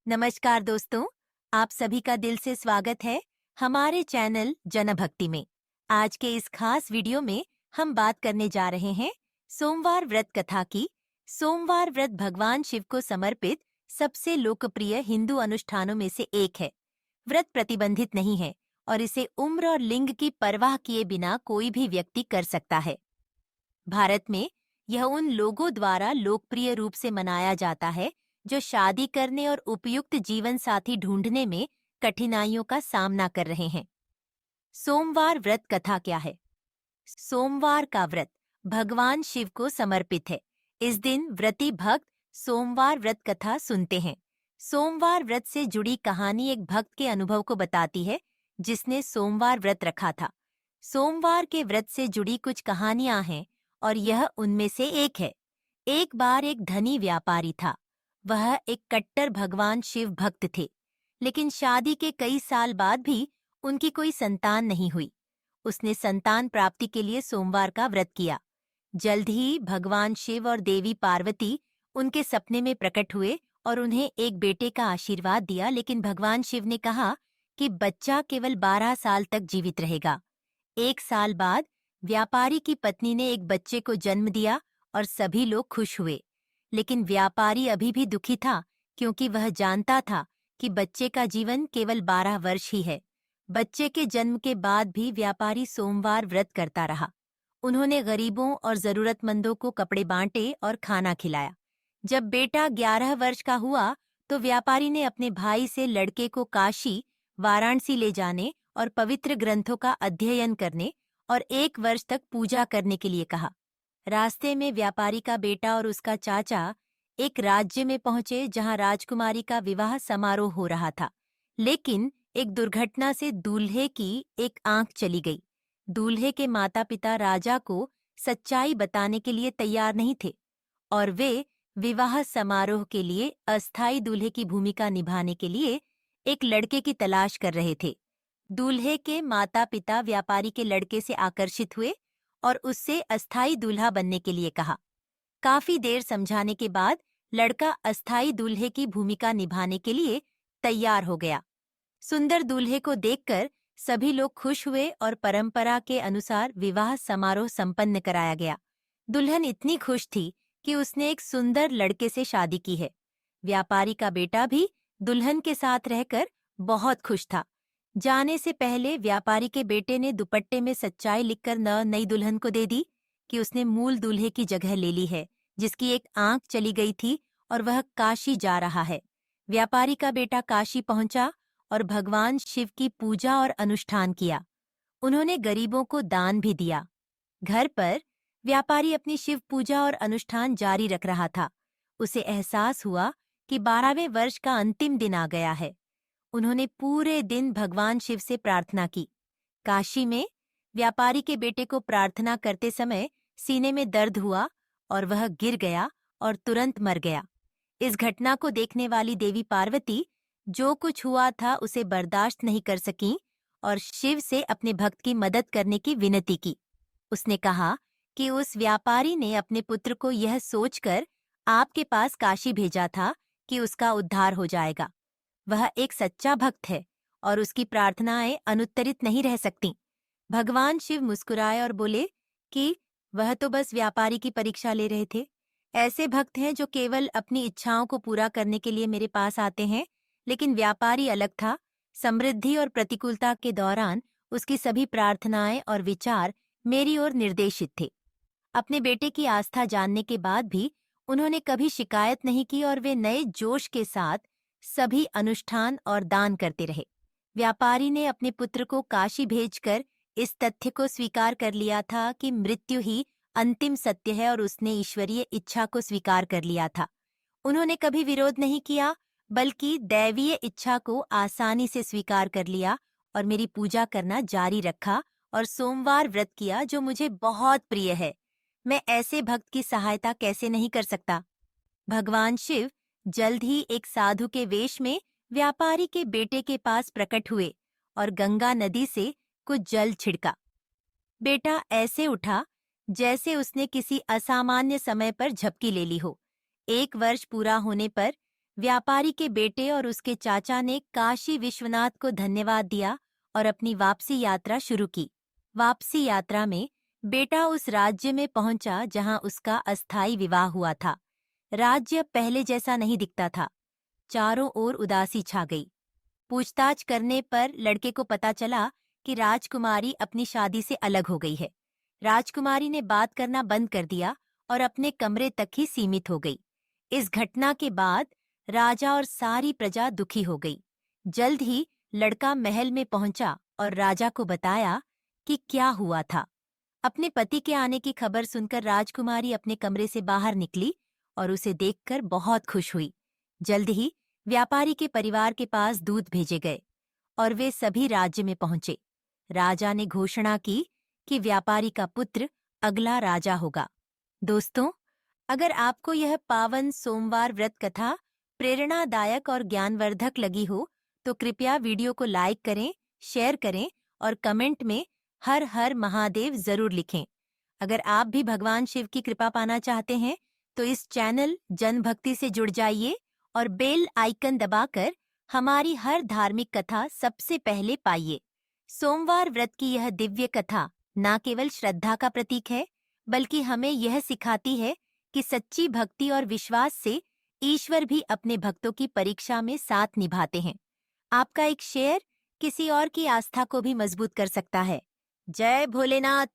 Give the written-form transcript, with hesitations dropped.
नमस्कार दोस्तों, आप सभी का दिल से स्वागत है हमारे चैनल जनभक्ति में। आज के इस खास वीडियो में हम बात करने जा रहे हैं सोमवार व्रत कथा की। सोमवार व्रत भगवान शिव को समर्पित सबसे लोकप्रिय हिंदू अनुष्ठानों में से एक है। व्रत प्रतिबंधित नहीं है और इसे उम्र और लिंग की परवाह किए बिना कोई भी व्यक्ति कर सकता है। भारत में यह उन लोगों द्वारा लोकप्रिय रूप से मनाया जाता है जो शादी करने और उपयुक्त जीवन साथी ढूंढने में कठिनाइयों का सामना कर रहे हैं। सोमवार व्रत कथा क्या है? सोमवार का व्रत भगवान शिव को समर्पित है। इस दिन व्रती भक्त सोमवार व्रत कथा सुनते हैं। सोमवार व्रत से जुड़ी कहानी एक भक्त के अनुभव को बताती है जिसने सोमवार व्रत रखा था। सोमवार के व्रत से जुड़ी कुछ कहानियां हैं और यह उनमें से एक है। एक बार एक धनी व्यापारी था। वह एक कट्टर भगवान शिव भक्त थे, लेकिन शादी के कई साल बाद भी उनकी कोई संतान नहीं हुई। उसने संतान प्राप्ति के लिए सोमवार का व्रत किया। जल्द ही भगवान शिव और देवी पार्वती उनके सपने में प्रकट हुए और उन्हें एक बेटे का आशीर्वाद दिया, लेकिन भगवान शिव ने कहा कि बच्चा केवल 12 साल तक जीवित रहेगा। एक साल बाद व्यापारी की पत्नी ने एक बच्चे को जन्म दिया और सभी लोग खुश हुए। लेकिन व्यापारी अभी भी दुखी था क्योंकि वह जानता था कि बच्चे का जीवन केवल 12 वर्ष ही है। बच्चे के जन्म के बाद भी व्यापारी सोमवार व्रत करता रहा। उन्होंने गरीबों और जरूरतमंदों को कपड़े बांटे और खाना खिलाया। जब बेटा 11 वर्ष का हुआ तो व्यापारी ने अपने भाई से लड़के को काशी, वाराणसी ले जाने और पवित्र ग्रंथों का अध्ययन करने और 1 वर्ष तक पूजा करने के लिए कहा। रास्ते में व्यापारी का बेटा और उसका चाचा एक राज्य में पहुंचे जहां राजकुमारी का विवाह समारोह हो रहा था। लेकिन एक दुर्घटना से दूल्हे की एक आंख चली गई। दूल्हे के माता पिता राजा को सच्चाई बताने के लिए तैयार नहीं थे और वे विवाह समारोह के लिए अस्थायी दूल्हे की भूमिका निभाने के लिए एक लड़के की तलाश कर रहे थे। दूल्हे के माता पिता व्यापारी के लड़के से आकर्षित हुए और उससे अस्थायी दूल्हा बनने के लिए कहा। काफी देर समझाने के बाद लड़का अस्थायी दूल्हे की भूमिका निभाने के लिए तैयार हो गया। सुंदर दूल्हे को देखकर सभी लोग खुश हुए और परंपरा के अनुसार विवाह समारोह संपन्न कराया गया। दुल्हन इतनी खुश थी कि उसने एक सुंदर लड़के से शादी की है। व्यापारी का बेटा भी दुल्हन के साथ रहकर बहुत खुश था। जाने से पहले व्यापारी के बेटे ने दुपट्टे में सच्चाई लिखकर नई दुल्हन को दे दी कि उसने मूल दूल्हे की जगह ले ली है, जिसकी एक आंख चली गई थी और वह काशी जा रहा है। व्यापारी का बेटा काशी पहुंचा और भगवान शिव की पूजा और अनुष्ठान किया। उन्होंने गरीबों को दान भी दिया। घर पर व्यापारी अपनी शिव पूजा और अनुष्ठान जारी रख रहा था। उसे एहसास हुआ कि 12वें वर्ष का अंतिम दिन आ गया है। उन्होंने पूरे दिन भगवान शिव से प्रार्थना की। काशी में व्यापारी के बेटे को प्रार्थना करते समय सीने में दर्द हुआ और वह गिर गया और तुरंत मर गया। इस घटना को देखने वाली देवी पार्वती जो कुछ हुआ था उसे बर्दाश्त नहीं कर सकीं और शिव से अपने भक्त की मदद करने की विनती की। उसने कहा कि उस व्यापारी ने अपने पुत्र को यह सोचकर आपके पास काशी भेजा था कि उसका उद्धार हो जाएगा। वह एक सच्चा भक्त है और उसकी प्रार्थनाएं अनुत्तरित नहीं रह सकती। भगवान शिव मुस्कुराए और बोले कि वह तो बस व्यापारी की परीक्षा ले रहे थे। ऐसे भक्त हैं जो केवल अपनी इच्छाओं को पूरा करने के लिए मेरे पास आते हैं, लेकिन व्यापारी अलग था। समृद्धि और प्रतिकूलता के दौरान उसकी सभी प्रार्थनाएं और विचार मेरी ओर निर्देशित थे। अपने बेटे की आस्था जानने के बाद भी उन्होंने कभी शिकायत नहीं की और वे नए जोश के साथ सभी अनुष्ठान और दान करते रहे। व्यापारी ने अपने पुत्र को काशी भेजकर इस तथ्य को स्वीकार कर लिया था कि मृत्यु ही अंतिम सत्य है और उसने ईश्वरीय इच्छा को स्वीकार कर लिया था। उन्होंने कभी विरोध नहीं किया, बल्कि दैवीय इच्छा को आसानी से स्वीकार कर लिया और मेरी पूजा करना जारी रखा और सोमवार व्रत किया जो मुझे बहुत प्रिय है। मैं ऐसे भक्त की सहायता कैसे नहीं कर सकता। भगवान शिव जल्द ही एक साधु के वेश में व्यापारी के बेटे के पास प्रकट हुए और गंगा नदी से कुछ जल छिड़का। बेटा ऐसे उठा जैसे उसने किसी असामान्य समय पर झपकी ले ली हो। 1 वर्ष पूरा होने पर व्यापारी के बेटे और उसके चाचा ने काशी विश्वनाथ को धन्यवाद दिया और अपनी वापसी यात्रा शुरू की। वापसी यात्रा में बेटा उस राज्य में पहुंचा जहां उसका अस्थायी विवाह हुआ था। राज्य पहले जैसा नहीं दिखता था। चारों ओर उदासी छा गई। पूछताछ करने पर लड़के को पता चला कि राजकुमारी अपनी शादी से अलग हो गई है। राजकुमारी ने बात करना बंद कर दिया और अपने कमरे तक ही सीमित हो गई। इस घटना के बाद राजा और सारी प्रजा दुखी हो गई। जल्द ही लड़का महल में पहुंचा और राजा को बताया कि क्या हुआ था। अपने पति के आने की खबर सुनकर राजकुमारी अपने कमरे से बाहर निकली और उसे देखकर बहुत खुश हुई। जल्द ही व्यापारी के परिवार के पास दूत भेजे गए और वे सभी राज्य में पहुंचे। राजा ने घोषणा की कि व्यापारी का पुत्र अगला राजा होगा। दोस्तों, अगर आपको यह पावन सोमवार व्रत कथा प्रेरणादायक और ज्ञानवर्धक लगी हो तो कृपया वीडियो को लाइक करें, शेयर करें और कमेंट में हर हर महादेव जरूर लिखें। अगर आप भी भगवान शिव की कृपा पाना चाहते हैं तो इस चैनल जन भक्ति से जुड़ जाइए और बेल आइकन दबाकर हमारी हर धार्मिक कथा सबसे पहले पाइए। सोमवार व्रत की यह दिव्य कथा न केवल श्रद्धा का प्रतीक है, बल्कि हमें यह सिखाती है कि सच्ची भक्ति और विश्वास से ईश्वर भी अपने भक्तों की परीक्षा में साथ निभाते हैं। आपका एक शेयर किसी और की आस्था को भी मजबूत कर सकता है। जय भोलेनाथ।